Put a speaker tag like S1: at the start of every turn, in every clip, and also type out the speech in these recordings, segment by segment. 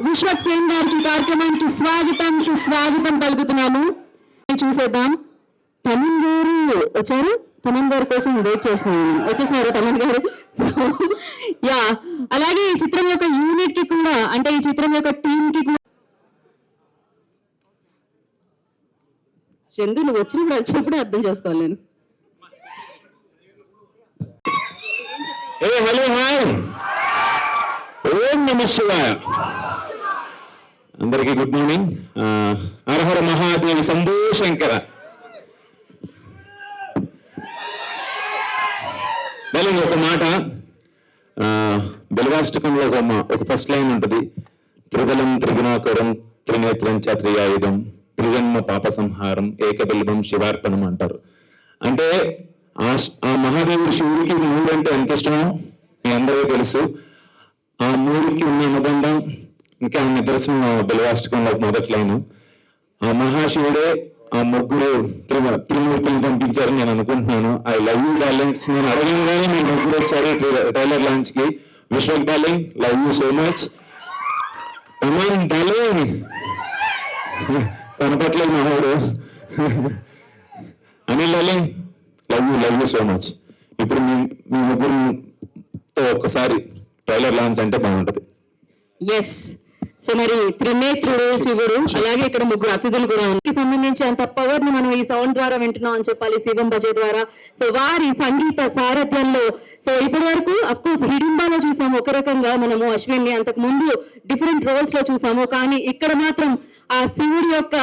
S1: విశ్వక్ సేన్ గారికి కార్యక్రమానికి స్వాగతం పలుకుతున్నాము. చూసేద్దాం. తమన్ గారు వచ్చారు. తమన్ గారి కోసం వెయిట్ చేస్తున్నాను. వచ్చేసారు తమన్ గారు. యా, అలాగే ఈ చిత్రం యొక్క యూనిట్ కి కూడా, అంటే ఈ చిత్రం యొక్క టీమ్ కి కూడా, చందు నువ్వు వచ్చినప్పుడు అర్థం చేసుకోవాలి నేను.
S2: హలో, హాయ్, ఓం నమః శివాయ. అందరికీ గుడ్ మార్నింగ్. హరహర మహాదేవి శంభో శంకర. ఒక మాట, బెలవాష్టకంలో ఒక ఫస్ట్ లైన్ ఉంటుంది. త్రిబలం త్రిగుణాకరం త్రినేత్రం చ త్రియాయుధం త్రిజన్మ పాప సంహారం ఏకబిల్వం శివార్పణం అంటారు. అంటే ఆ మహాదేవుడు శివుడికి మూడు అంటే ఎంత ఇష్టమో మీ అందరికీ తెలుసు. ఆ మూడికి ఉన్న అనుబంధం ఇంకా నిదర్శనం బెలవాష్టకంలో మొదటి లైన్. ఆ మహాశివుడే ఆ ముగ్గురు త్రిమూర్తులను పంపించారని నేను అనుకుంటున్నాను. I love you darlings. నేను అడగంగానే మీరు ముగ్గురు వచ్చారు ట్రైలర్ లాంచ్ కి. Vishwak darling, love you so much. Thaman darling, కనపట్లేదు మనోడు. Anil darling, love you so much. ఇప్పుడు మీ ముగ్గురుతో ఒక్కసారి ట్రైలర్ లాంచ్ అంటే బాగుంటది.
S1: ఎస్. సో మరి త్రినేత్రుడు శివుడు, అలాగే ఇక్కడ ముగ్గురు అతిథులు కూడా ఉంది. సంబంధించి అంత పవర్ ని మనం ఈ సౌండ్ ద్వారా వింటున్నాం అని చెప్పాలి, శివం భజే ద్వారా. సో వారి సంగీత సారథ్యంలో, సో ఇప్పటి వరకు అఫ్ కోర్స్ హిడింబాలో చూసాము ఒక రకంగా మనము అశ్విన్ ని, అంతకు ముందు డిఫరెంట్ రోల్స్ లో చూసాము. కానీ ఇక్కడ మాత్రం ఆ శివుడి యొక్క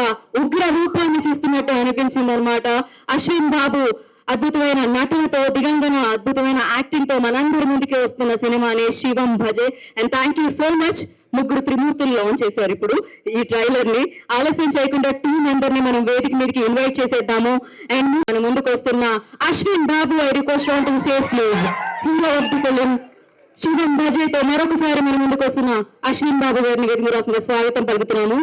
S1: ఉగ్ర రూపాన్ని చూస్తున్నట్టు అనిపించింది అనమాట. అశ్విన్ బాబు అద్భుతమైన నటనతో, దిగంగన అద్భుతమైన యాక్టింగ్ తో మనందరి ముందుకే వస్తున్న సినిమానే శివం భజే. And thank you so much. ముగ్గురు త్రిమూర్తులు లాంచ్ చేశారు ఇప్పుడు ఈ ట్రైలర్ ని. ఆలస్యం చేయకుండా టీం అందరినీ మనం వేదిక మీదకి ఇన్వైట్ చేసేద్దాము. అండ్ మన ముందుకు వస్తున్న Ashwin Babu, I request on to stage please. Hero of the film Shivam భజేతో మరొకసారి మన ముందుకు వస్తున్న అశ్విన్ బాబు గారిని వేదిక మీద రాసిన స్వాగతం పలుకుతున్నాము.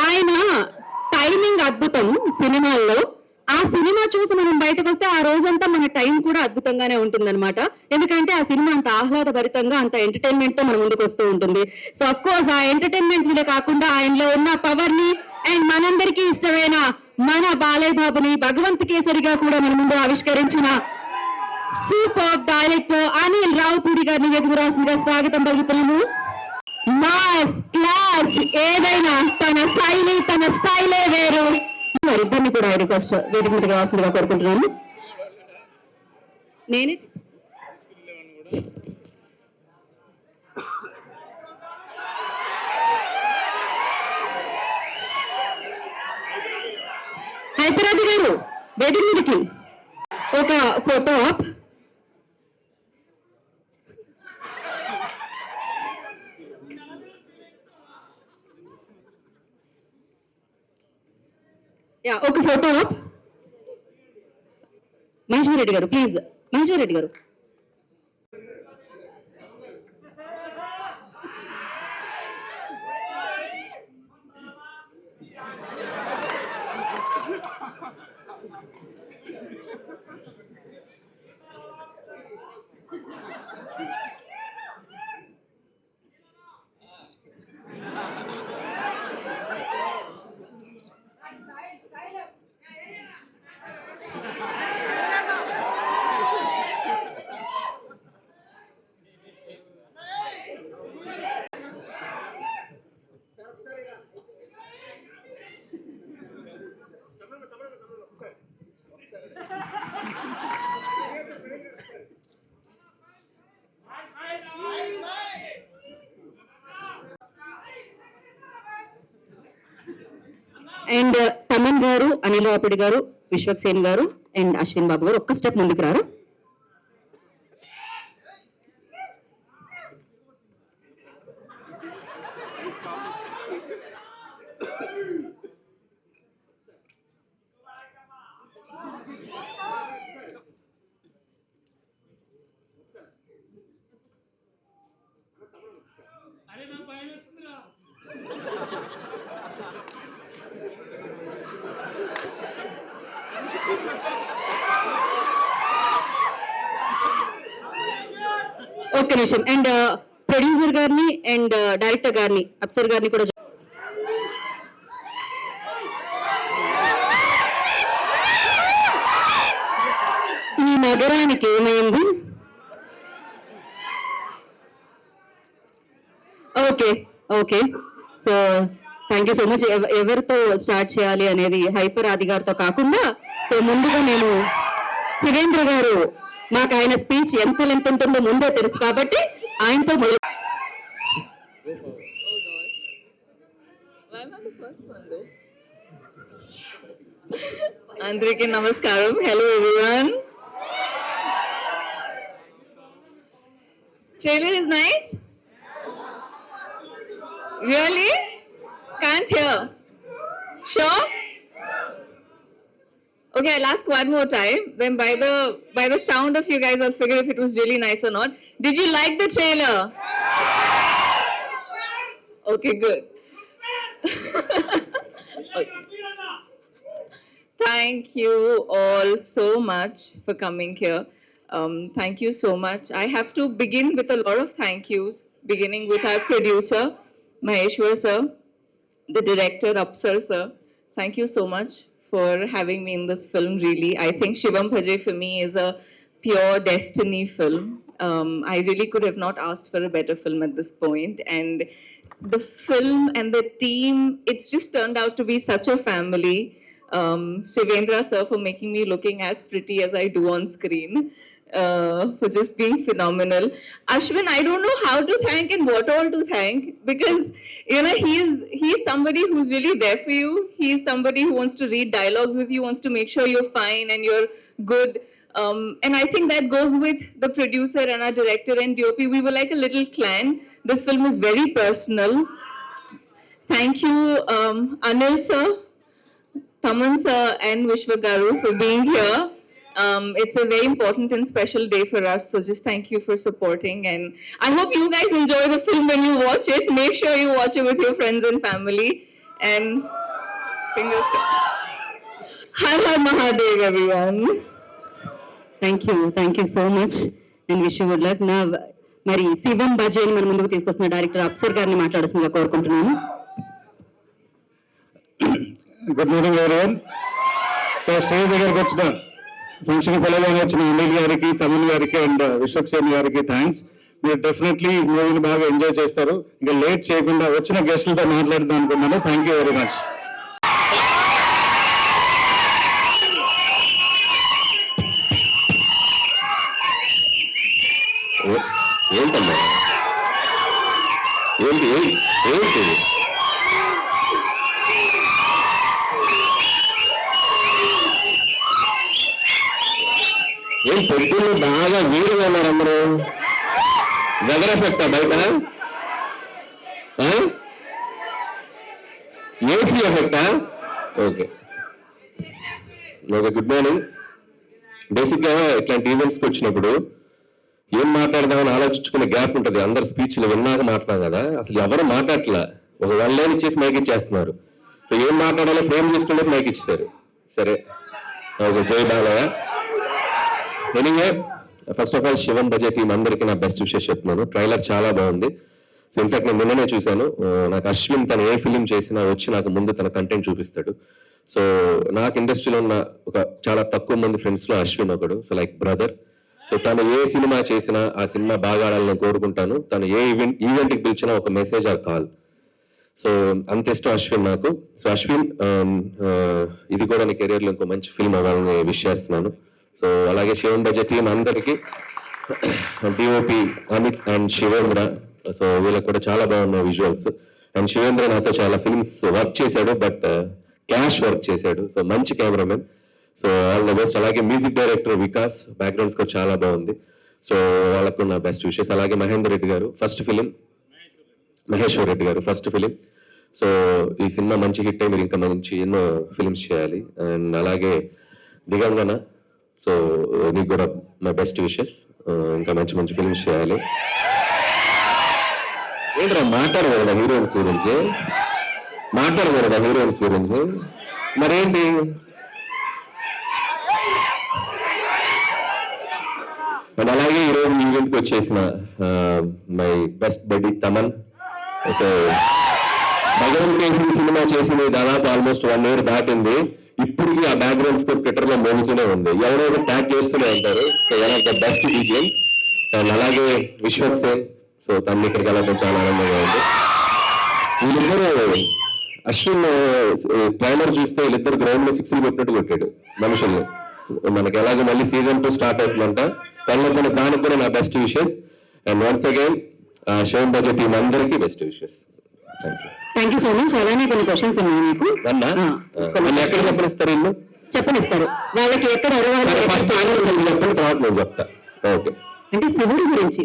S1: ఆయన టైమింగ్ అద్భుతం సినిమాల్లో. ఆ సినిమా చూసి మనం బయటకు వస్తే ఆ రోజంతా మన టైం కూడా అద్భుతంగానే ఉంటుందన్నమాట. ఎందుకంటే ఆ సినిమా అంత ఆహ్లాదభరితంగా, అంత ఎంటర్టైన్మెంట్ తో మన ముందుకు వస్తూ ఉంటుంది. సో అఫ్ కోర్స్ ఆ ఎంటర్టైన్మెంట్ మీద కాకుండా ఆయనలో ఉన్న పవర్ ని అండ్ మనందరికీ ఇష్టమైన మన బాలయ్య బాబుని భగవంత్ కేసరిగా కూడా మన ముందు ఆవిష్కరించిన సూపర్ డైరెక్టర్ అనిల్ రావుపూడి గారిని వేదిక రాసిందిగా స్వాగతం పలుకుతున్నాము. మాస్ క్లాస్ ఏదైనా తన శైలి, తన స్టైలే వేరు. వారిద్దరిని కూడా రిక్వెస్ట్ వేదిక మీదకి రావాల్సిందిగా కోరుకుంటున్నాను. నేనే హైపరాది గారు వేదిక మీదకి ఒక ఫోటో ఆప్. ఒక ఫోటో ఆప్. మహేశ్వర్ రెడ్డి గారు ప్లీజ్. మహేశ్వర్ రెడ్డి గారు. అండ్ తమన్ గారు, అనిల్ రావుపూడి గారు, విశ్వక్ సేన్ గారు అండ్ అశ్విన్ బాబు గారు ఒక్క స్టెప్ ముందుకు రారు. ఒక్క నిమిషం. అండ్ ప్రొడ్యూసర్ గారిని అండ్ డైరెక్టర్ గారిని అప్సర్ గారిని కూడా ఈ నగరానికి ఏమైంది? Okay okay, so thank you so much. ఎవరితో స్టార్ట్ చేయాలి అనేది హైపర్ ఆది గారితో కాకుండా, సో ముందుగా నేను శివేంద్ర గారు, మాకు ఆయన స్పీచ్ ఎంత లెంత్ ఉంటుందో ముందే తెలుసు కాబట్టి ఆయనతో మొదలు.
S3: అందరికీ నమస్కారం. Hello everyone. Trailer is nice. Really? Can't hear. Sure? Okay, I'll ask one more time. Then by the sound of you guys, I'll figure if it was really nice or not. Did you like the trailer? Okay, good. Okay. Thank you all so much for coming here. Thank you so much. I have to begin with a lot of thank yous, beginning with our producer, Maheshwar sir, the director, Apsar sir. Thank you so much for having me in this film, really. I think Shivam Bhaje for me is a pure destiny film. I really could have not asked for a better film at this point. And the film and the team, it's just turned out to be such a family. Shivendra sir for making me looking as pretty as I do on screen, for just being phenomenal. Ashwin, I don't know how to thank and what all to thank, because you know he's somebody who's really there for you. He's somebody who wants to read dialogues with you, wants to make sure you're fine and you're good. And I think that goes with the producer and our director and DOP. We were like a little clan. This film is very personal. Thank you, Anil sir, Taman sir and Vishwa Garu for being here. It's a very important and special day for us, so just thank you for supporting, and I hope you guys enjoy the film when you watch it. Make sure you watch it with your friends and family, and fingers crossed. Har Har Mahadev, everyone.
S1: Thank you so much and wish you good luck. నా మరి శివం బజేని మన ముందుకు తీసుకొస్తున్న director అప్సర్ గారిని మాట్లాడాల్సిందిగా కోరుకుంటున్నాను.
S4: Good morning everyone. Stage దగ్గరకు వచ్చిన ఫంక్షన్ పిల్లలని వచ్చిన అనిల్ గారికి, తమిళ్ గారికి అండ్ విశ్వక్సేన్ గారికి థ్యాంక్స్. మీరు డెఫినెట్లీ మూవీని బాగా ఎంజాయ్ చేస్తారు. ఇంకా లేట్ చేయకుండా వచ్చిన గెస్టులతో మాట్లాడదాం అనుకున్నాను. Thank you very much.
S2: ఏంటమ్మా ఏంటి ఏంటి ఏం పొద్దున్న బాగా వీరుగా ఉన్నారు అందరూ. వెదర్ ఎఫెక్టా బయట? ఏసీ ఎఫెక్టా? Okay okay, good morning. బేసిక్గా ఇట్లాంటి ఈవెంట్స్కి వచ్చినప్పుడు ఏం మాట్లాడదామని ఆలోచించుకునే గ్యాప్ ఉంటుంది. అందరు స్పీచ్లు విన్నాక మాట్లాడతాం కదా, అసలు ఎవరు మాట్లాడట్లా. ఒక వన్ లైన్ ఇచ్చేసి మైక్ ఇచ్చేస్తున్నారు. సో ఏం మాట్లాడాలో ఫ్రేమ్ చేసుకుంటే మైక్ ఇచ్చేసారు. సరే ఓకే, జై Balayya. Anyway, first of all Shivam Bhaje team అందరికీ నా బెస్ట్ విషెస్ చెప్తున్నాను. ట్రైలర్ చాలా బాగుంది. సో ఇన్ఫాక్ట్ నేను నిన్ననే చూశాను. నాకు అశ్విన్ తను ఏ ఫిలిం చేసినా వచ్చి నాకు ముందు తన కంటెంట్ చూపిస్తాడు. సో నాకు ఇండస్ట్రీలో ఉన్న ఒక చాలా తక్కువ మంది ఫ్రెండ్స్లో అశ్విన్ ఒకడు. So like brother. సో తను ఏ సినిమా చేసినా ఆ సినిమా బాగా ఆడాలని కోరుకుంటాను. తను ఏ ఈవెంట్కి పిలిచినా ఒక మెసేజ్ ఆర్ కాల్. సో అంత ఇష్టం అశ్విన్ నాకు. సో అశ్విన్, ఇది కూడా నీ కెరీర్లో ఇంకో మంచి ఫిల్మ్ అవ్వాలని విష్ చేస్తున్నాను. సో అలాగే శివం బజే టీం అందరికీ, DOP Amit and Shivendra, so వీళ్ళకి కూడా చాలా బాగున్నాయి విజువల్స్. అండ్ శివేంద్ర నాతో చాలా ఫిల్మ్స్ వర్క్ చేశాడు, బట్ క్యాష్ వర్క్ చేశాడు. సో మంచి cameraman. So all the best. అలాగే music director Vikas, background score చాలా బాగుంది. సో వాళ్ళకు నా బెస్ట్ విషెస్. అలాగే మహేందర్ రెడ్డి గారు ఫస్ట్ ఫిలిం, మహేశ్వర్ రెడ్డి గారు ఫస్ట్ ఫిలిం. సో ఈ సినిమా మంచి హిట్ అయి మీరు ఇంకా మంచి ఎన్నో ఫిలిమ్స్ చేయాలి. అండ్ అలాగే దిగంగన, సో నీకు కూడా మై బెస్ట్ విషెస్. ఇంకా మంచి మంచి ఫిలిమ్స్ చేయాలి. ఏంట్రా మాట్లాడకూడదా హీరోయిన్స్ గురించి? మాట్లాడకూడదా హీరోయిన్స్ గురించి? మరేంటి
S5: అండ్ అలాగే ఈరోజు ఈవెంట్కి వచ్చేసిన మై బెస్ట్ బడ్డీ తమన్. సో భగవంత్ కేసరి సినిమా చేసింది దాదాపు ఆల్మోస్ట్ 1 year దాటింది. ఇప్పటికీ ఆ బ్యాక్గ్రౌండ్ స్కోర్ ట్విట్టర్ లో మోగుతూనే ఉంది, ఎవరో ట్యాగ్ చేస్తూనే ఉంటారు. So one of the best DJs. And అలాగే విశ్వక్ సేన్. సో తను ఇక్కడికి వెళ్ళడం చాలా ఆనందంగా ఉంది. వీళ్ళిద్దరు అశ్విన్ ట్రైలర్ చూస్తే వీళ్ళిద్దరు గ్రౌండ్ లో 6 కొట్టినట్టు కొట్టాడు మనుషుల్ని. మనకి ఎలాగో మళ్ళీ సీజన్ 2 స్టార్ట్ అవుతుందంట. తనలో దానికి కూడా నా best wishes. And once again షోన్ బడ్జెట్ టీం అందరికీ best wishes.
S1: Thank you so much. అలానే కొన్ని క్వశ్చన్స్ ఉన్నాయి మీకు.
S5: ఎక్కడ చెప్పనిస్తారు ఇల్లు
S1: చెప్పనిస్తారు వాళ్ళకి ఎక్కడ అరవాలి
S5: ఫస్ట్ చెప్పండి, తర్వాత నేను చెప్తా. ఓకే.
S1: అంటే శివుడు గురించి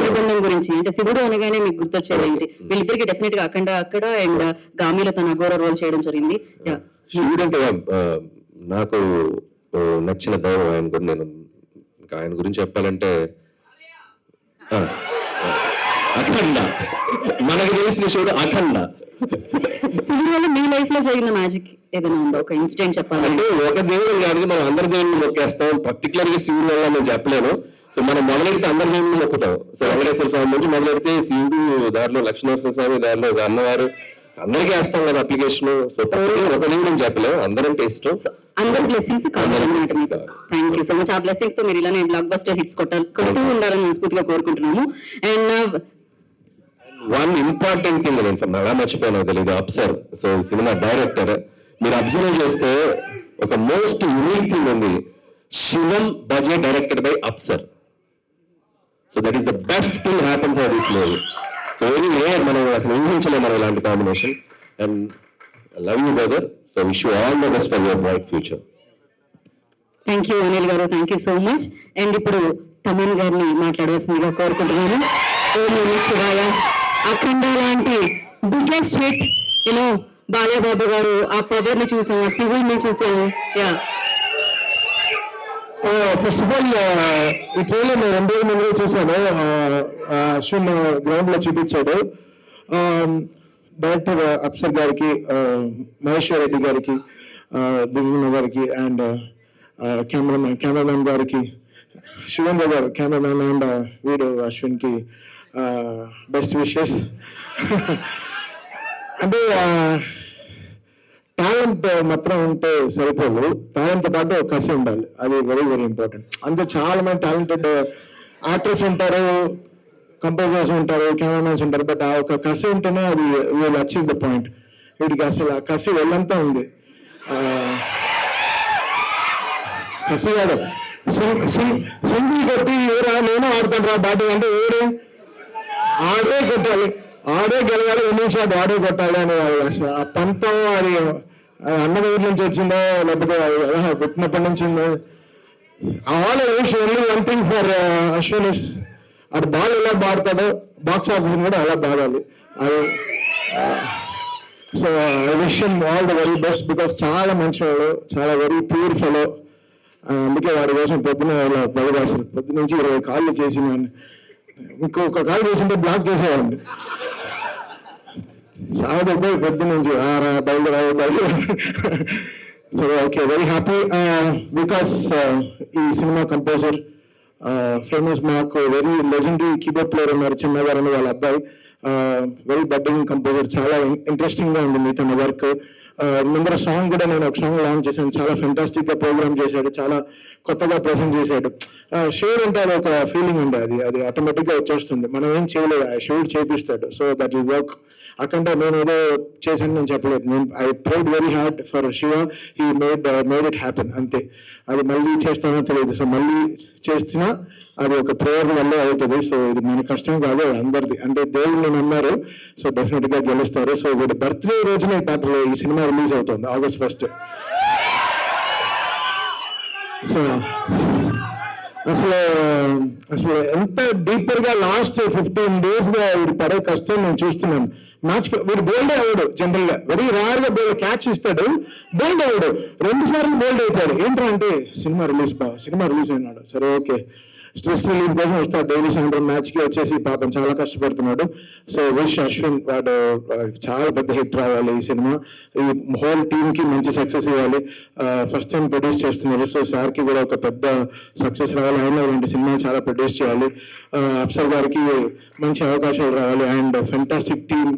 S1: అనుబంధం గురించి, అంటే శివుడు అనగానే మీకు గుర్తొచ్చేది ఏంటి? వీళ్ళిద్దరికి డెఫినెట్ గా అఖండ అక్కడ అండ్ గామిలో తన అఘోర రోల్ చేయడం జరిగింది.
S5: శివుడు అంటే నాకు నచ్చిన దైవం. ఆయన కూడా నేను ఇంకా ఆయన గురించి చెప్పాలంటే అఖండ, మనకు తెలిసిన శివుడు అఖండ.
S1: శివుడు వల్ల మీ లైఫ్ లో జరిగిన మ్యాజిక్ ఏదైనా ఉందో ఒక ఇన్సిడెంట్ చెప్పాలంటే?
S5: అంటే ఒక దేవుడు కాదు, మనం అందరి దేవుడిని మొక్కేస్తాం. పర్టికులర్ గా శివుడు వల్ల నేను చెప్పలేను. సో మనం మొదలెడితే అందరి దేవుడిని మొక్కుతాం. సో వెంకటేశ్వర స్వామి నుంచి మొదలెడితే శివుడు, దారిలో లక్ష్మీనరసింహ స్వామి, దారిలో అన్నవారు, అందరికీ వేస్తాం కదా అప్లికేషన్. సో ఒక దేవుడిని చెప్పలేము, అందరంటే ఇష్టం.
S1: అందరి బ్లెస్సింగ్స్ కావాలి. Thank you so much. ఆ బ్లెస్సింగ్స్ తో మీరు ఇలానే బ్లాక్ బస్టర్ హిట్స్ కొడుతూ ఉండాలని మనస్ఫూర్తిగా కోరుకుంటున్నాము. అండ్
S5: వన్ ఇంపార్టెంట్ థింగ్ నేను అలా మర్చిపోయినా తెలియదు, అప్సర్. సో సినిమా డైరెక్టర్ మీరు అబ్జర్వ్ చేస్తే ఒక మోస్ట్ యూనిక్ థింగ్ ఉంది, Shivam budget directed by Apsar. So that is the best thing happens for this movie. So very rare, మనం అసలు ఊహించలేము మనం ఇలాంటి combination. And love you brother. So wish you all the best for your bright future.
S1: Thank you Anil garu, thank you so much. And ఇప్పుడు తమన్ గారిని మాట్లాడవలసిందిగా కోరుకుంటున్నాను. ఓం నమః శివాయ. అఖండ లాంటి బిగ్గెస్ట్ హిట్ యూనో బాలయ్యబాబు గారు ఆ పవర్ ని చూసాము, శివుడిని చూసాము. యా
S4: ఫస్ట్ ఆఫ్ ఆల్ ఈ ట్రైలర్ నేను 2 రోజుల ముందు చూశాను. అశ్విన్ గ్రౌండ్ లో చూపించాడు. డైరెక్టర్ అప్సర్ గారికి, మహేశ్వర్ రెడ్డి గారికి, దివ్య గారికి అండ్ కెమెరామ్యాన్ గారికి, శివేంద్ర గారు కెమెరామ్యాన్ అండ్ వీడు అశ్విన్ కి బెస్ట్ విషెస్. అంటే టాలెంట్ మాత్రం ఉంటే సరిపోదు, టాలెంట్తో పాటు కసి ఉండాలి. అది వెరీ వెరీ ఇంపార్టెంట్. అంతే చాలా మంది టాలెంటెడ్ యాక్టర్స్ ఉంటారు, కంపోజర్స్ ఉంటారు, కెమెరామెన్స్ ఉంటారు, బట్ ఆ ఒక కసి ఉంటేనే అది విల్ అచీవ్ ద పాయింట్. వీడికి అసలు ఆ కసి వెళ్ళంతా ఉంది. కసి కాదు, సింగిల్ కొట్టి ఎవరా నేను ఆడుతాను రా బ్యాటింగ్ అంటే ఎవరు ఆడే కొట్టాలి, ఆడే గెలవాలి, ఎన్ని షాట్ ఆడే కొట్టాలి అని అసలు ఆ పంతం అది అన్న దగ్గర నుంచి వచ్చిందో లేకపోతే పుట్టినప్పటి నుంచి all wish only one thing for Ashwin is అది బాల్ ఎలా బాడతాడో బాక్స్ ఆఫీస్ కూడా అలా బాగాలి. అది so I wish him all the very best because చాలా మంచివాడు, చాలా వెరీ ప్యూర్ ఫెలో. అందుకే వాడి కోసం పొద్దున బయలుదేరారు. పొద్దున నుంచి 20 కాళ్ళు చేసి ఇంకొక కాల్ చేసింటే బ్లాక్ చేసేవాడిని. చాలా దగ్గర పొద్దున్న నుంచి బయలుదేరా. So okay, very happy because ఈ సినిమా కంపోజర్ ఫేమస్, మాకు వెరీ లెజెండరీ కీబోర్డ్ ప్లేయర్ ఉన్నారు చిన్నగారు అని వాళ్ళ అబ్బాయి, వెరీ బడ్డింగ్ కంపోజర్. చాలా ఇంట్రెస్టింగ్ గా ఉంది మీతో వర్క్. ముందర సాంగ్ కూడా నేను ఒక సాంగ్ లాంచ్ చేశాను, చాలా ఫెంటాస్టిక్ గా ప్రోగ్రామ్ చేశాడు, చాలా కొత్తగా ప్రెజెంట్ చేశాడు. షేర్ అంటే అది ఒక ఫీలింగ్ ఉంది, అది ఆటోమేటిక్ గా వచ్చేస్తుంది, మనం ఏం చేయలేదు, ఆ షేర్ చేపిస్తాడు. So that will work. అక్కడ నేను ఏదో చేశాను నేను చెప్పలేదు, నేను I prayed very hard for Shiva, he made it happen అంతే. అది మళ్ళీ చేస్తానో తెలియదు, సో మళ్ళీ చేస్తున్నా అది ఒక ప్రేయర్ వల్లే అవుతుంది. సో ఇది మన కష్టం కాదు, అందరిది. అంటే దేవుళ్ళు నమ్మారు, సో డెఫినెట్ గా గెలుస్తారు. సో వీడి బర్త్డే రోజున ఈ సినిమా రిలీజ్ అవుతుంది August 1st. సో అసలు ఎంత డీపర్ గా లాస్ట్ 15 days గా వీడు పడే కష్టం నేను చూస్తున్నాను. మ్యాచ్ వీడు బోల్డ్ అవ్వడు, జనరల్ గా వెరీ రేర్ గా క్యాచ్ ఇస్తాడు, బోల్డ్ అవ్వడు. 2 సార్లు బోల్డ్ అయిపోయాడు. ఏంటంటే సినిమా రిలీజ్ అయినాడు, సరే ఓకే స్ట్రెస్ రిలీఫ్ కోసం వస్తాడు డైలీ సాయంత్రం మ్యాచ్కి వచ్చేసి పాపం చాలా కష్టపడుతున్నాడు. సో విష్ అశ్విన్ వాడు చాలా పెద్ద హిట్ రావాలి ఈ సినిమా, ఈ హోల్ టీమ్కి మంచి సక్సెస్ ఇవ్వాలి. ఫస్ట్ టైం ప్రొడ్యూస్ చేస్తున్నారు, సో సార్కి కూడా ఒక పెద్ద సక్సెస్ రావాలి. ఆయన ఇలాంటి సినిమా చాలా ప్రొడ్యూస్ చేయాలి. అప్సర్ గారికి మంచి అవకాశాలు రావాలి. And fantastic team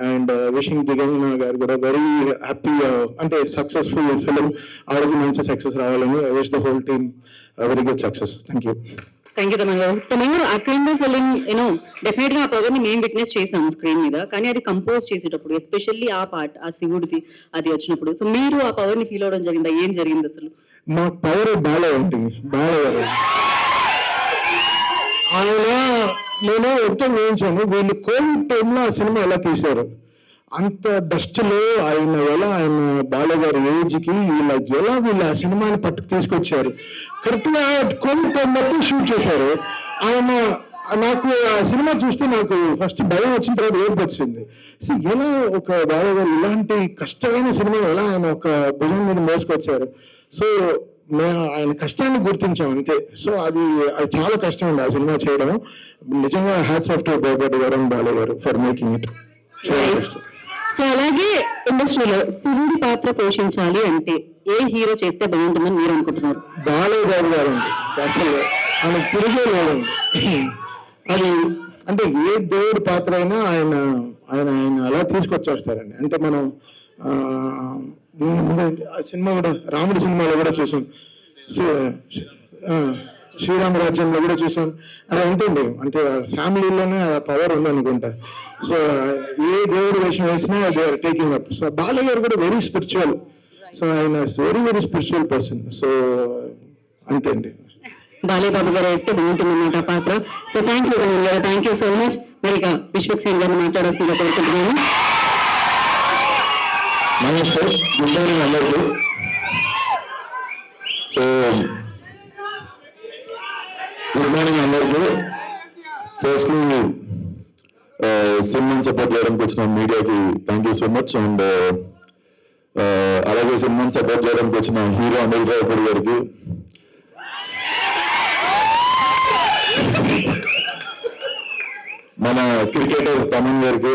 S4: and wishing Digangana గారు కూడా వెరీ హ్యాపీ, అంటే సక్సెస్ఫుల్ ఫిలిం, ఆవిడకి మంచి సక్సెస్ రావాలని wish the whole team very good success. Thank you.
S1: Thank you Thaman గారు. తమన్ గారు అఖండ ఫిలిం డెఫినెట్ గా ఆ పవర్ ని మేము విట్నెస్ చేసాము స్క్రీన్ మీద, కానీ అది కంపోజ్ చేసేటప్పుడు ఎస్పెషల్లీ ఆ పార్ట్, ఆ శివుడిది అది వచ్చినప్పుడు, సో మీరు ఆ పవర్ ని ఫీల్ అవడం జరిగిందా? ఏం జరిగింది అసలు?
S4: మా పవర్ బాగాలేదండి, బాగాలేదు. ఆయన నేను ఎంతో వేయించాను. వీళ్ళు కోవిడ్ టైంలో ఆ సినిమా ఎలా తీశారు, అంత డస్ట్లో ఆయన బాలయ్య గారి ఏజ్కి వీళ్ళు ఆ సినిమాని పట్టుకు తీసుకొచ్చారు. కరెక్ట్గా కోవిడ్ టైం మొత్తం షూట్ చేశారు. నాకు ఆ సినిమా చూస్తే నాకు ఫస్ట్ భయం వచ్చిన తర్వాత ఏడుపు వచ్చింది. సో ఎలా ఒక బాలయ్య గారు ఇలాంటి కష్టమైన సినిమా ఎలా ఆయన ఒక భుజం మీద మోసుకొచ్చారు. సో మేము ఆయన కష్టాన్ని గుర్తించాం అంతే. సో అది చాలా కష్టం అండి ఆ సినిమా చేయడం. నిజంగా హ్యాట్స్ ఆఫ్ టు బోబడ్డి గారు అండ్ బాలయ్య గారు ఫర్ మేకింగ్ ఇట్.
S1: సో అలాగే ఇండస్ట్రీలో శివుడి పాత్ర పోషించాలి అంటే ఏ హీరో చేస్తే బాగుంటుందని మీరు అనుకుంటున్నారు?
S4: బాలయ్య బాబు గారు అండి, అసలు ఆయన తిరిగే లేదండి. అది అంటే ఏ దేవుడి పాత్ర అయినా ఆయన ఆయన ఆయన అలా తీసుకొచ్చేస్తారండి. అంటే మనం ఆ సినిమా కూడా రాముడి సినిమాలో కూడా చూసాం, శ్రీరామ రాజ్యంలో కూడా చూసాం. అది ఉంటుంది, అంటే ఫ్యామిలీలోనే ఆ పవర్ ఉందనుకుంటా. సో ఏ దేవుడి వేషం వేసినా they are taking up. So Balayya garu కూడా వెరీ స్పిరిచువల్, సో ఆయన very very spiritual person. So అంతే అండి.
S1: బాలయ్య బాబు గారు వేస్తే బాగుంటుంది అన్నమాట ఆ పాత్ర. సో థ్యాంక్ యూ రమణ్ గారు, థ్యాంక్ యూ సో మచ్. మరి ఇక విశ్వక్సేన్ గారిని మాట్లాడాల్సిందిగా కోరుకుంటున్నాను.
S2: నమస్తే, గుడ్ మార్నింగ్ అందరికీ. సో గుడ్ మార్నింగ్ అందరికీ. ఫస్ట్లీ సినిమాని సపోర్ట్ చేయడానికి వచ్చిన మీడియాకి thank you so much. And అలాగే సినిమాని సపోర్ట్ చేయడానికి వచ్చిన హీరో అనిల్ రావుపూడి గారికి, మన క్రికెటర్ తమన్ గారికి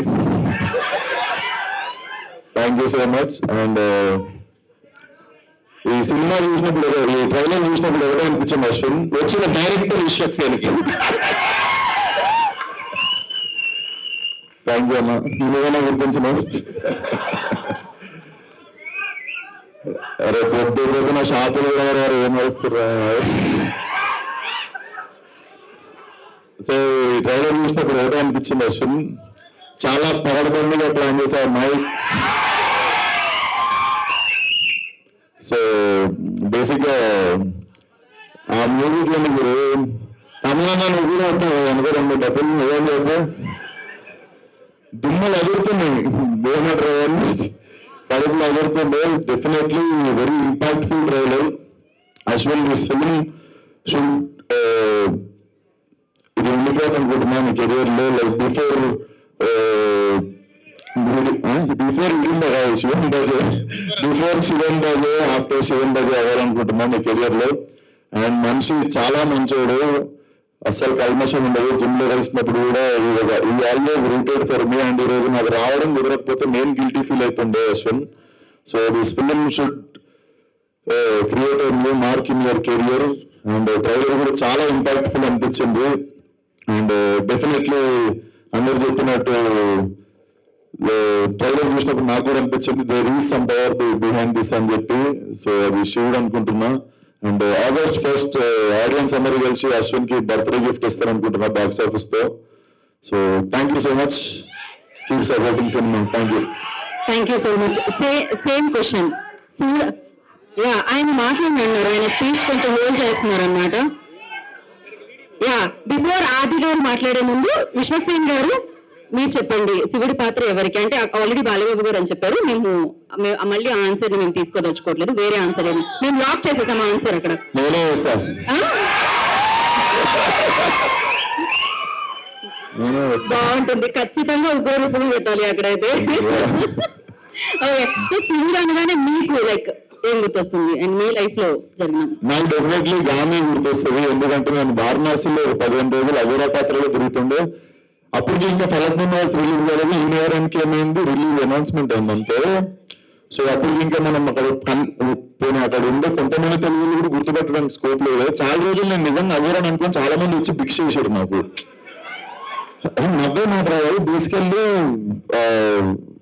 S2: thank you so much. And ఈ సినిమా చూసినప్పుడు, ఈ ట్రైలర్ చూసినప్పుడు ఎవరో అనిపించింది అశ్విన్, వచ్చిన డైరెక్టర్ విశ్వక్సేన్కి థ్యాంక్ యూ అన్న, నువ్వేనా గుర్తించిన. అరే పొద్దున షాపులు కూడా వారు ఏం వస్తున్నా. సో ఈ ట్రైలర్ చూసినప్పుడు ఎవరో అనిపించింది అశ్విన్, చాలా పగడబండిగా ప్లాన్ చేశారు మైక్. సో బేసిక్గా ఆ మ్యూజిక్ లో మీరు తమిళనాడు నువ్వు కూడా ఉంటావు అనుకోండి, డబ్బులు నిజం చెప్పు దుమ్మలు ఎదురుతున్నాయి, ఏమంటారు కడుపులు ఎదురుతుండే. Definitely very impactful trailer. Ashwin this film should ఇది ఉండిపోతుంది అనుకుంటున్నా మీ కెరియర్లో, like before Shivam Bhaje after Shivam Bhaje అవ్వాలనుకుంటున్నా మీ కెరియర్ లో. అండ్ మనిషి చాలా మంచోడు, అస్సలు కల్మషం ఉండదు. జిమ్ లో కలిసినప్పుడు కూడా always rooted for me. And ఈ రోజు నాకు రావడం కుదరకపోతే నేను గిల్టీ ఫీల్ అవుతుండే Ashwin. So this film should create a new mark in your career. And trailer కూడా చాలా ఇంపాక్ట్ఫుల్ అనిపించింది. అండ్ డెఫినెట్లీ అందరు చెప్పినట్టు ట్రైలర్ చూసినప్పుడు నాకు కూడా అనిపించింది there is some power behind this అని చెప్పి. సో అది శివుడు అనుకుంటున్నా. అండ్ August 1st ఆడియన్స్ అందరూ కలిసి అశ్విన్ కి బర్త్డే గిఫ్ట్ ఇస్తారు అనుకుంటున్నా బాక్స్ ఆఫీస్ తో. So thank you so much, keep supporting cinema. Thank you.
S1: Thank you so much. Same question. ఆయన మాట్లాడినారు, ఆయన స్పీచ్ కొంచెం హోల్డ్ చేస్తున్నారు అనమాట. బిఫోర్ ఆది గారు మాట్లాడే ముందు విశ్వక్సేన్ గారు మీరు చెప్పండి, శివుడి పాత్ర ఎవరికి? అంటే ఆల్రెడీ బాలయ్యబాబు గారు అని చెప్పారు. మేము మళ్ళీ ఆన్సర్ ని మేము తీసుకోదలుచుకోవట్లేదు, వేరే ఆన్సర్ ఏమి మేము లాక్ చేసేసాం ఆన్సర్ అక్కడ.
S2: నేనే వేస్తాను.
S1: బాగుంటుంది, ఖచ్చితంగా ఉగ్ర రూపం పెట్టాలి అక్కడైతే. ఓకే, సో శివుడు అనగానే మీకు లైక్ ఏం గుర్తొస్తుంది అండ్ మీ లైఫ్ లో జరిగిన?
S2: నాకు డెఫినెట్లీ గాంధీ గుర్తొస్తుంది. ఎందుకంటే నేను వారణాసిలో 15 రోజులు అఘోరా పాత్రలో తిరుగుతుండే. అప్పటికి ఇంకా ఫలక్ నివాస్ రిలీజ్ కాలేదు. ఈ నగరానికి ఏమైంది, రిలీజ్ అనౌన్స్మెంట్ అయిందంటే. సో అప్పటికి ఇంకా మనం అక్కడ ఉండే కొంతమంది తెలుగులు కూడా గుర్తుపెట్టడానికి స్కోప్ లేదు. చాలా రోజులు నేను నిజంగా అఘోరాని అనుకుని చాలా మంది వచ్చి భిక్ష చేశారు నాకు. నవ్వే మాట రావాలి. బేసికల్లీ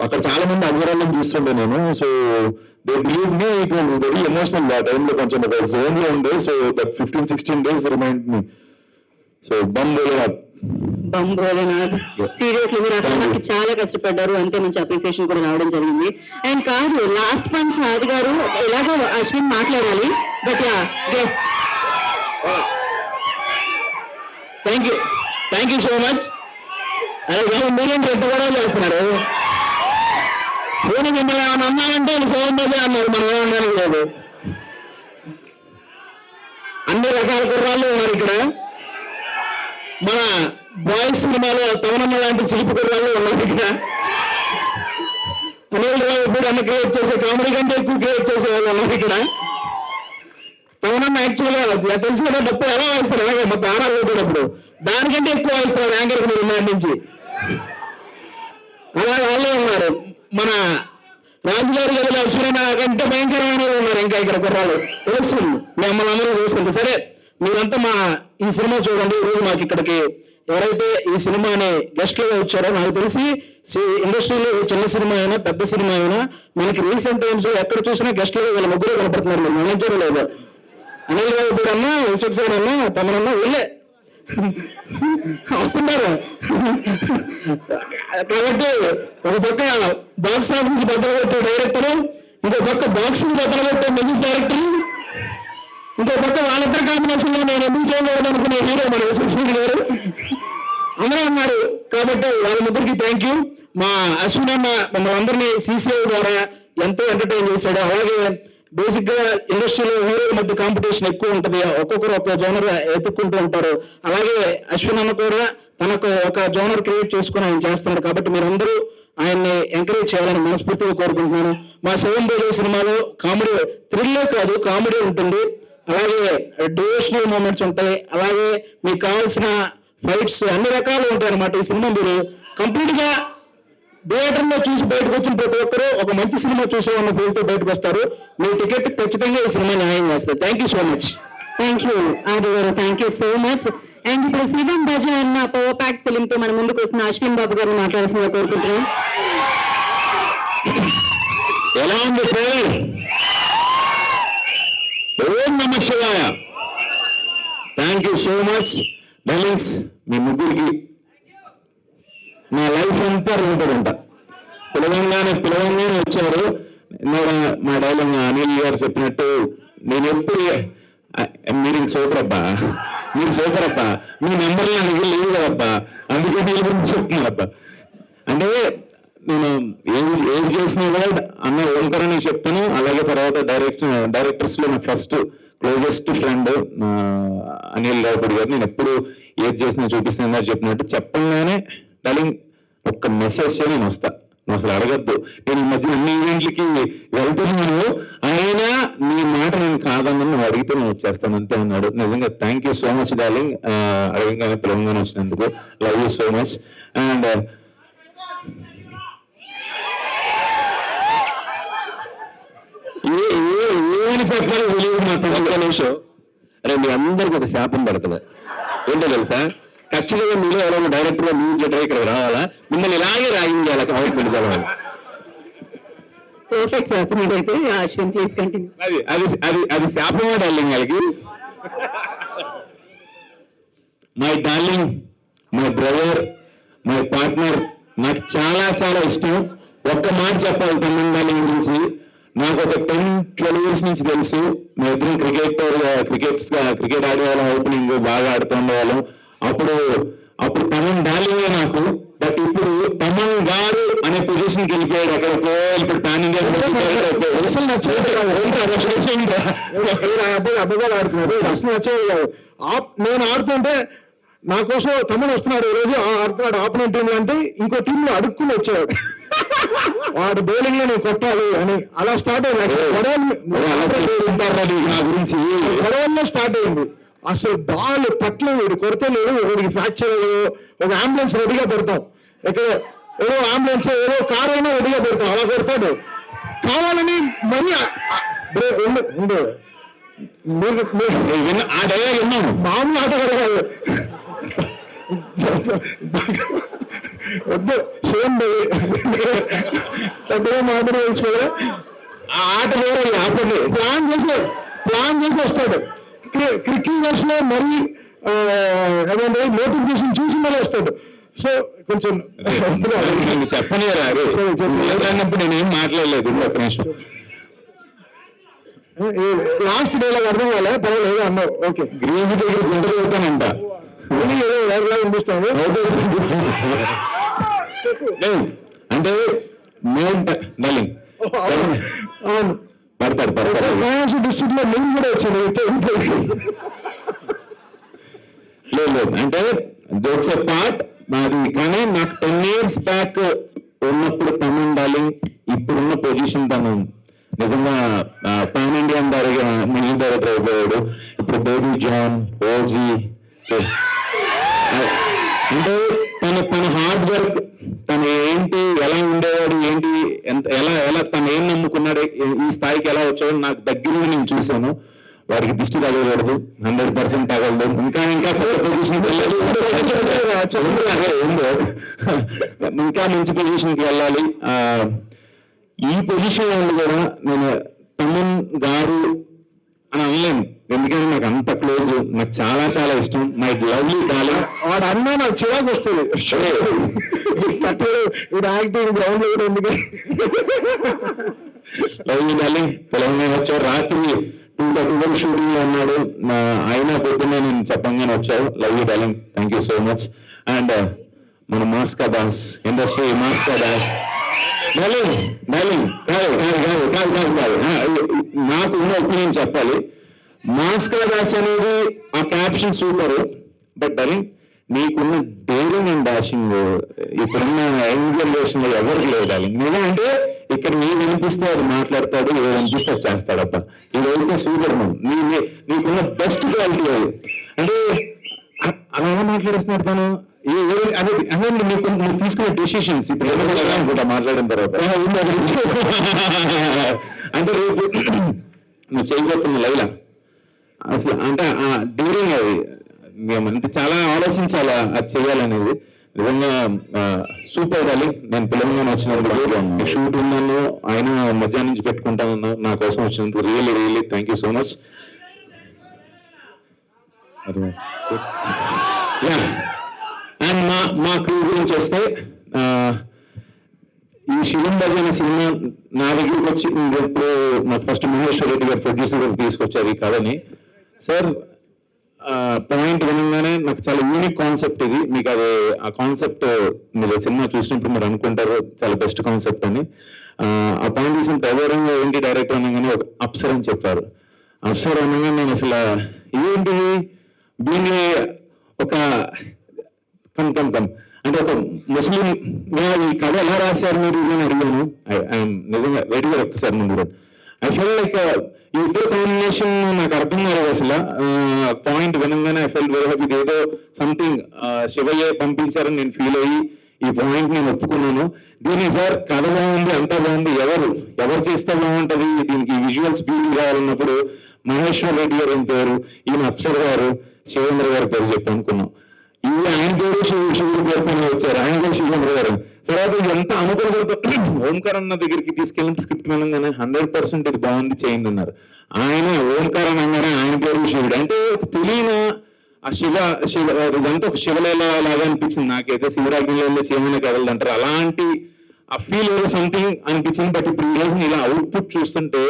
S2: అక్కడ చాలా మంది అఘోరాలను చూస్తుండే నేను. So they believe me, it was very emotional. ఆ టైంలో కొంచెం ఒక జోన్ లో ఉండే. So that 15-16 days remind me. So Bam
S1: Bholenath seriously మీరు అసలు చాలా కష్టపడ్డారు, అంతే మంచి అప్రిసియేషన్ కూడా రావడం జరిగింది. అండ్ కాదు, లాస్ట్ పంచ్ ఆది గారు ఎలాగో అశ్విన్ మాట్లాడాలి, but
S4: thank you so much. మీరేంటి ఎంత కూడా చేస్తున్నారు? ఫోన్ మిమ్మల్ని ఏమైనా అన్నానంటే సోమం బాజీ అన్నారు, మనం ఏమన్నాను లేదు. అన్ని రకాల కుర్రాళ్ళు ఉన్నారు ఇక్కడ. మన బాయ్స్ సినిమాలో తమనమ్మ లాంటి శిల్పి కుర్రాళ్ళు ఉన్నారు ఇక్కడ. అనిల్ రావు ఇప్పుడు అన్ని క్రియేట్ చేసే, కామెడీ కంటే ఎక్కువ క్రియేట్ చేసే వాళ్ళు ఉన్నారు ఇక్కడ. తమనమ్మ యాక్చువల్గా తెలిసి కూడా డబ్బు ఎలా వాయిస్తారు, అలాగే మొత్తం ఆరాలు కొట్టేటప్పుడు దానికంటే ఎక్కువ వాయిస్తారు యాంకర్కి మీరు ఉన్నాడి నుంచి. అలా వాళ్ళే ఉన్నారు. మన రాజుగారి గదిలో అశ్విన కంటే భయంకరమైన ఉన్నారు ఇంకా ఇక్కడ కుర్రాళ్ళు. తెలుస్తుంది మిమ్మల్ని అందరూ చూస్తుంటే. సరే, మీరంతా మా ఈ సినిమా చూడండి. ఈరోజు మాకు ఇక్కడికి ఎవరైతే ఈ సినిమాని గెస్ట్లుగా వచ్చారో, నాకు తెలిసి ఇండస్ట్రీలో చిన్న సినిమా అయినా పెద్ద సినిమా అయినా మనకి రీసెంట్ టైమ్స్ ఎక్కడ చూసినా గెస్ట్లుగా వీళ్ళ ముగ్గురు కనపడుతున్నారు. మీరు గమనించారో లేదు? అనిల్ రావు ఇప్పుడు అన్నా, విశ్వక్ సార్ అన్నా, తమనన్నా వీళ్ళే వస్తున్నారు. కాబట్టి ఒక పక్క బాక్స్ ఆఫీస్ బద్దలు కొట్టే డైరెక్టర్, ఇంకో పక్క బాక్సింగ్ బద్దలు కొట్టే మ్యూజిక్ డైరెక్టర్, ఇంకో పక్క వాళ్ళిద్దరు కాంబినేషన్ లో నేను ఎందుకు చేయలేదు అనుకునే హీరో మన విశ్వక్ గారు అందరూ ఉన్నారు. కాబట్టి వాళ్ళ ముగ్గురికి థ్యాంక్ యూ. మా అశ్విన్ అన్న మమ్మల్ని అందరినీ CCI ద్వారా ఎంతో ఎంటర్టైన్ చేశాడు. అలాగే బేసిక్ గా ఇండస్ట్రీలో హీరోల మధ్య కాంపిటీషన్ ఎక్కువ ఉంటుంది, ఒక్కొక్కరు ఒక్కో జోనర్ ఎత్తుక్కుంటూ ఉంటారు. అలాగే అశ్విన్ అన్న కూడా తనకు ఒక జోనర్ క్రియేట్ చేసుకుని ఆయన చేస్తున్నాడు. కాబట్టి మీరందరూ ఆయన్ని ఎంకరేజ్ చేయాలని మనస్ఫూర్తిగా కోరుకుంటున్నాను. మా శివం బాజీ సినిమాలో కామెడీ, థ్రిల్లే కాదు కామెడీ ఉంటుంది, అలాగే డివోషనల్ మూమెంట్స్ ఉంటాయి, అలాగే మీకు కావాల్సిన ఫైట్స్ అన్ని రకాలు ఉంటాయి అన్నమాట. ఈ సినిమా మీరు కంప్లీట్ గా థియేటర్లో చూసి బయటకు వచ్చిన ప్రతి ఒక్కరూ ఒక మంచి సినిమా చూసామన్న ఫీల్తో బయటకు వస్తారు. మీ టికెట్ ఖచ్చితంగా ఈ సినిమా న్యాయం చేస్తారు. Thank you so much.
S1: Thank you ఆది గారు, thank you so much. And ఇప్పుడు శివం బాజీ అన్న పవర్ ప్యాక్ ఫిలిం తో మన ముందుకు వస్తున్న అశ్విన్ బాబు గారిని మాట్లాడాల్సిందిగా కోరుకుంటున్నాం.
S2: ఎలా ఉంది పేరు? ఓం నమః శివాయ. Thank you so much darlings. మీ ముగ్గురికి నా లైఫ్ అంతా రుణపడి ఉంటా. పిలవంగానే వచ్చారు. మా డైలాగ్ అనిల్ గారు చెప్పినట్టు నేను ఎప్పుడు మీరు సూపరబ్బా, మీరు సూపరబ్బా, మీ నెంబర్ నాకు లేవు కదబ్బా, అందుకే నేను గురించి చెప్తున్నానబ్బా. అంటే నేను ఏది చేసినా కూడా అన్న ఓంకర్ అని చెప్తాను. అలాగే తర్వాత డైరెక్టర్స్ లో నాకు first closest friend Anil Ravipudi గారు. నేను ఎప్పుడు ఏది చేసినా చూపిస్తున్నా చెప్పినట్టు చెప్పగానే డార్లింగ్ ఒక్క మెసేజ్ చేసి నేను వస్తా, నువ్వు అసలు అడగద్దు. నేను ఈ మధ్య అన్ని ఈవెంట్లకి వెళ్తున్నాను, అయినా నీ మాట నేను కాదన్నా నువ్వు అడిగితే నేను వచ్చేస్తాను అంతే అన్నాడు. నిజంగా thank you so much darling. అడగంగానే పిలవంగానే వచ్చినందుకు love you so much. And ఏమని చెప్పాలి తెలియదు మా ఒక్క నిమిషం. అరే మీ అందరికి ఒక శాపం పడుతుంది. ఏంటో తెలుసా, ఖచ్చితంగా మీలో ఎవరైనా డైరెక్టర్ మ్యూజిక్ ఇక్కడ రావాలా, మిమ్మల్ని ఇలాగే రాయించాలి అవుట్పుట్ కావాలి.
S1: Perfect sir. మీరైతే అశ్విన్ ప్లీజ్ కంటిన్యూ.
S2: అది శాపమా డార్లింగ్ వాళ్ళకి? My darling, my brother, my partner, నాకు చాలా చాలా ఇష్టం. ఒక్క మాట చెప్పాలి తమిళ డార్లింగ్ గురించి. నాకు ఒక 10-12 years నుంచి తెలుసు. మేము ఇద్దరం క్రికెట్ ఆడేవాళ్ళం, ఓపెనింగ్ బాగా ఆడుతుండేవాళ్ళం. అప్పుడు తమన్ డార్లింగే నాకు. బట్ ఇప్పుడు తమన్ గారు అనే పొజిషన్కి వెళ్ళిపోయాడు ఎక్కడికో. ఇప్పుడు పాన్ ఇండియా అసలు
S4: అబ్బగాలు ఆడుతున్నారు, అసలు నచ్చేది కాదు. నేను ఆడుతుంటే నా కోసం తమ్ముడు వస్తున్నాడు, ఈ రోజు ఆడుతున్నాడు ఆపోనెంట్ టీంలో అంటే ఇంకో టీంలో అడుక్కుని వచ్చేవాడు. వాడు బౌలింగ్ లో నేను కొట్టాలి అని అలా స్టార్ట్ అయింది
S2: నా గురించి
S4: గొడవల్లో స్టార్ట్ అయింది. అసలు బాల్ పట్ల వీడు కొడితే లేదు, వీడికి ఫ్రాక్చర్, ఒక అంబులెన్స్ రెడీగా పెడతాం, ఎక్కడ ఏదో అంబులెన్స్ ఏదో కార్ అయినా రెడీగా పెడతాం, అలా కొడతాడు కావాలని. మరి ఉండు
S2: ఆ డైలాగ్ విన్నాను.
S4: మామూలు ఆట కాదు, వద్దు సేమ్ పెద్దగా మామూలు తెలుసుకోవాలి.
S2: ఆ ఆట వేరే ఆపండి.
S4: ప్లాన్ చేసి వస్తాడు. క్రికెట్ లో మరీ ఏమంటే నోటిఫికేషన్ చూసి మరీ వస్తాడు. సో కొంచెం
S2: చెప్పనిరా అన్నప్పుడు నేనేం మాట్లాడలేదు. ఒక నిమిషం,
S4: లాస్ట్ డేలాగ్ అర్థం కాలే, పర్వాలేదు అన్నావు. ఓకే,
S2: గ్రీజ్ దగ్గర గుంటలు అవుతానంట.
S4: ఏదో వేరేలా అనిపిస్తాను.
S2: అంటే డలింగ్
S4: అవును,
S2: పడతాడు
S4: ఫైనాన్షియల్ డిస్ట్రిక్ట్ లో నేను కూడా వచ్చాను.
S2: లేదు అంటే జోక్స్ పార్ట్ మాది. కానీ నాకు 10 years బ్యాక్ ఉన్నప్పుడు తమన్ డార్లింగ్, ఇప్పుడున్న పొజిషన్ తను నిజంగా పాన్ ఇండియన్ మ్యూజిక్ డైరెక్టర్ అయిపోయాడు. ఇప్పుడు బేబీ జాన్, ఓజీ, అంటే తన హార్డ్ వర్క్, తను ఏంటి, ఎలా ఉండేవాడు, ఏంటి, ఎలా తను ఏం నమ్ముకున్నాడు, ఈ స్థాయికి ఎలా వచ్చాడు నాకు దగ్గరగా నేను చూశాను. వాడికి దిష్టి తగలకూడదు, 100% తగలదు. ఇంకా పొజిషన్కి వెళ్ళాలి, ఇంకా మంచి పొజిషన్కి వెళ్ళాలి. ఈ పొజిషన్ వాళ్ళు కూడా నేను తమన్ గారు అని అనలేను, ఎందుకంటే నాకు అంత క్లోజ్, నాకు చాలా చాలా ఇష్టం. My lovely darling.
S4: వాడు అన్నా నాకు చిరాకు వస్తుంది. వీడు యాక్టింగ్ గ్రౌండ్ లో కూడా ఎందుకు
S2: లవ్లీ డార్లింగ్. తెలంగాణ వచ్చావు, రాత్రి 2:30 షూటింగ్ లో ఉన్నాడు. అయినా పొద్దున్నే నేను చెప్పంగానే వచ్చావు. Lovely darling, thank you so much. And మన మాస్కా దాస్, ఇండస్ట్రీ మాస్కా దాస్. నాకు ఉన్న ఒపీనియన్ చెప్పాలి. మాస్కా దాస్ అనేది ఆ క్యాప్షన్ సూపర్, బట్ డార్లింగ్ నీకున్న డేరింగ్ అండ్ డాషింగ్ ఇప్పుడున్న యంగ్ జనరేషన్ లో ఎవరికి లేదు డార్లింగ్. నిజం అంటే ఇక్కడ ఏది అనిపిస్తే అది మాట్లాడతాడు, ఏది అనిపిస్తే అది చేస్తాడప్ప. ఇదైతే సూపర్ మ్యాన్. నీకున్న బెస్ట్ క్వాలిటీ అది. అంటే అలా మాట్లాడేస్తున్నాడు తను. అదే నీకు నువ్వు తీసుకునే డెసిషన్స్ ఇప్పుడు అనుకుంటా మాట్లాడిన తర్వాత. అంటే రేపు నువ్వు చేయబోతున్న లైలా అసలు అంటే డ్యూరింగ్ అది అంటే చాలా ఆలోచించాలా అది చేయాలనేది. నిజంగా సూపర్ డార్లింగ్. నేను తెలంగాణ వచ్చినందుకు షూట్ ఉన్నాను, ఆయన మధ్యాహ్నం నుంచి పెట్టుకుంటాను నా కోసం వచ్చినందుకు really really thank you so much. And మా క్రూ గురించి వస్తే ఈ శివం భజన సినిమా నా దగ్గరికి వచ్చి ఇప్పుడు నాకు ఫస్ట్ మహేశ్వర్ రెడ్డి గారు ప్రొడ్యూసర్ తీసుకొచ్చారు ఈ కథని. సార్ పాయింట్ వినగానే నాకు చాలా యూనిక్ కాన్సెప్ట్ ఇది, మీకు అది ఆ కాన్సెప్ట్ మీరు సినిమా చూసినప్పుడు మీరు అనుకుంటారు చాలా బెస్ట్ కాన్సెప్ట్ అని. ఆ పాయింట్ తీసిన ఎవరంగా ఏంటి డైరెక్టర్ అనగానే ఒక అప్సర్ అని చెప్పారు. అప్సర్ అనగా నేను అసలు ఏంటిది దీన్ని ఒక కమ్ అంటే ఒక ముస్లిం ఈ కథ ఎలా రాశారు మీరు అని అడిగాను. నిజంగా రెడీగా ఒక్కసారి ముందు ఐ ఫీల్ లైక్ ఈ ఇద్దరు కాంబినేషన్ నాకు అర్థం కాలేదు అసలు. పాయింట్ వినంగానే ఐ ఫెల్ వెరీ హ్యాపీ. ఏదో సంథింగ్ శివయ్య పంపించారని నేను ఫీల్ అయ్యి ఈ పాయింట్ నేను ఒప్పుకున్నాను. దీనికి సార్ కథ బాగుంది, అంతా బాగుంది, ఎవరు చేస్తే బాగుంటది, దీనికి విజువల్స్ బ్యూటీ కావాలన్నప్పుడు మహేశ్వర్ రెడ్డి గారు అని పేరు, ఈయన అప్సర్ గారు, శివేంద్ర గారి పేరు చెప్పి అనుకున్నాం. ఇది ఆయన పేరు శివుడు పేరుతోనే వచ్చారు, ఆయన కూడా శివేంద్ర గారు. తర్వాత ఇదంతా అనుకోవడంతో ఓంకార్ అన్న దగ్గరికి తీసుకెళ్ళిన స్క్రిప్ట్ వినంగానే 100% ఇది బాగుంది చేయండి అన్నారు. ఆయన ఓంకార్ అనగానే ఆయన పేరు శివుడు. అంటే ఒక తెలియని ఆ శివ ఇదంతా ఒక శివలీల లాగా అనిపించింది నాకైతే. శివరాజ్ఞలో చేయమని కదలదు అంటారు, అలాంటి ఆ ఫీల్ ఏదో సంథింగ్ అనిపించింది. బట్ ఇప్పుడు ఈ రోజు ఇలా అవుట్పుట్ చూస్తుంటే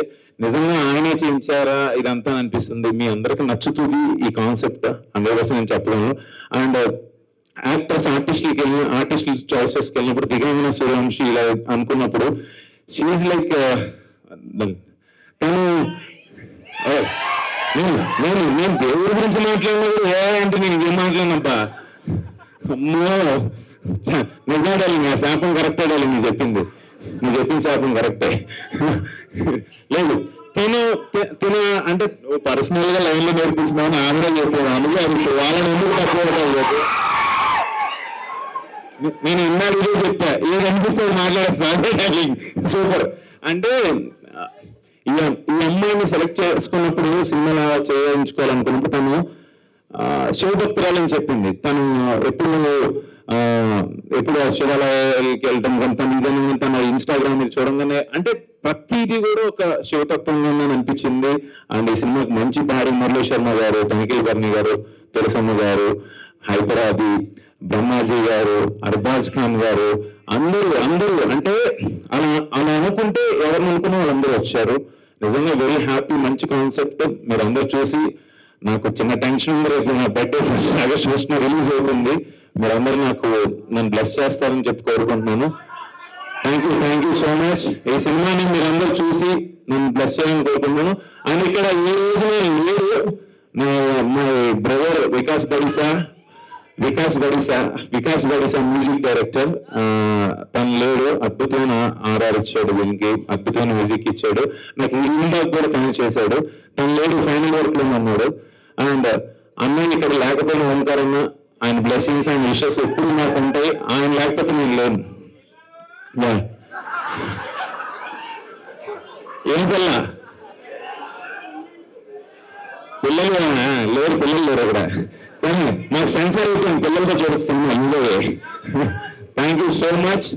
S2: నిజంగా ఆయనే చేయించారా ఇదంతా అనిపిస్తుంది. మీ అందరికి నచ్చుతుంది ఈ కాన్సెప్ట్ 100% నేను చెప్పగలను. అండ్ యాక్టర్స్ ఆర్టిస్టుల చాయిసెస్కి వెళ్ళినప్పుడు దిగంగన సూర్యవంశీ ఇలా అనుకున్నప్పుడు షీఈ్ లైక్ తను నేను దేవుడి గురించి మాట్లాడినప్పుడు అంటే నేను ఏం మాట్లాడినబ్బా అమ్మో నిజాడాలి, నా శాపం కరెక్ట్ ఆడాలి. నువ్వు చెప్పింది చెప్పిన శాపం కరెక్టే. లేదు తిన అంటే నువ్వు పర్సనల్ గా లైన్ లో నేర్పిస్తున్నావు ఆమె చెప్పాను అందుకే అది వాళ్ళని ఎందుకు తక్కువ చెప్పు. నేను ఇన్నాళ్ళు ఇదే చెప్పా ఏది అనిపిస్తుంది మాట్లాడేస్తాను. సూపర్. అంటే ఈ అమ్మాయిని సెలెక్ట్ చేసుకున్నప్పుడు సినిమాలో చేయించుకోవాలనుకున్నప్పుడు తను శివభక్తురాలని చెప్పింది. తను ఎప్పుడు శివాలయాలకి వెళ్ళడం కానీ తన ఇన్స్టాగ్రామ్ చూడంగానే అంటే ప్రతిదీ కూడా ఒక శివతత్వంగా అనిపించింది. అండ్ ఈ సినిమాకి మంచి భారీ మురళీ శర్మ గారు, తనిఖీల్ బర్ని గారు, తులసమ్మ గారు, హైదరాబాదీ, బ్రహ్మాజీ గారు, అర్బాజ్ ఖాన్ గారు అందరూ అంటే అలా అనుకుంటే ఎవరిని అనుకున్నా వాళ్ళందరూ వచ్చారు. నిజంగా వెరీ హ్యాపీ. మంచి కాన్సెప్ట్. మీరు అందరూ చూసి నాకు చిన్న టెన్షన్ ఉంది. రేపు నా బర్త్డే ఆగస్ట్ 1 రిలీజ్ అవుతుంది. మీరందరూ నన్ను బ్లెస్ చేస్తారని చెప్పి కోరుకుంటున్నాను. Thank you so much. ఈ సినిమాని మీరందరూ చూసి నన్ను బ్లెస్ చేయాలని కోరుకుంటున్నాను. అండ్ ఇక్కడ ఈ రోజు లేరు my brother Vikas Badisa music director. తను లేడు. అద్భుతమైన ఆర్ఆర్ ఇచ్చాడు, వీళ్ళకి అద్భుతమైన మ్యూజిక్ ఇచ్చాడు. నాకు ఇందాక కూడా తను చేశాడు. తను లేడు, ఫైనల్ వర్క్ లో ఉన్నాడు. అండ్ అన్నయ్య ఇక్కడ లేకపోయిన ఓంకారన్న, ఆయన బ్లెస్సింగ్స్ ఆయన విషెస్ ఎప్పుడు నాకు ఉంటాయి. ఆయన లేకపోతే నేను లేను. ఏం పిల్లలు లేరు అక్కడ, కానీ నాకు సెన్సార్ అయిపోయింది పిల్లలతో చూపిస్తున్నాను ఇందులో. Thank you so much.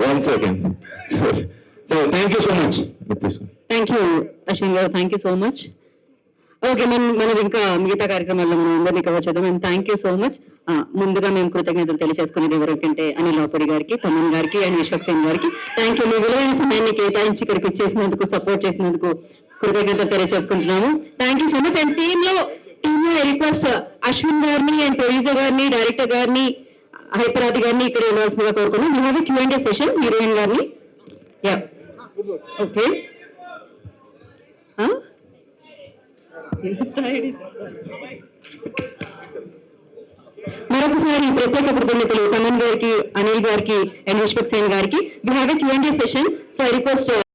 S2: One second. So thank you so much.
S1: Thank you Ashwin garu, thank you so much. Okay, మనది ఇంకా మిగతా కార్యక్రమాల్లో మనం అందరినీ కవర్ చేద్దాం. And thank you so much. ముందుగా మేము కృతజ్ఞతలు తెలియజేసుకునేది ఎవరికంటే అనిల్ లోపడి గారికి, తమన్ గారికి అండ్ విశ్వక్సేన్ గారికి థ్యాంక్ యూ. మీ విలువైన సమయాన్ని కేటాయించి ఇక్కడికి ఇచ్చేసినందుకు, సపోర్ట్ చేసినందుకు కృతజ్ఞతలు తెలియజేసుకుంటున్నాము. Thank you so much. And team లో రిక్వెస్ట్ అశ్విన్ గారిని అండ్ ప్రొడ్యూసర్ గారిని, డైరెక్టర్ గారిని, హైపరాది గారిని ఇక్కడ ఇవ్వాల్సిందిగా కోరుకున్నాం. We have a Q&A session. Heroine గారిని ఓకే మరొకసారి ప్రత్యేక కృతజ్ఞతలు తమన్ గారికి, అనిల్ గారికి అండ్ విశ్వక్సేన్ గారికి. We have a Q&A session. So I request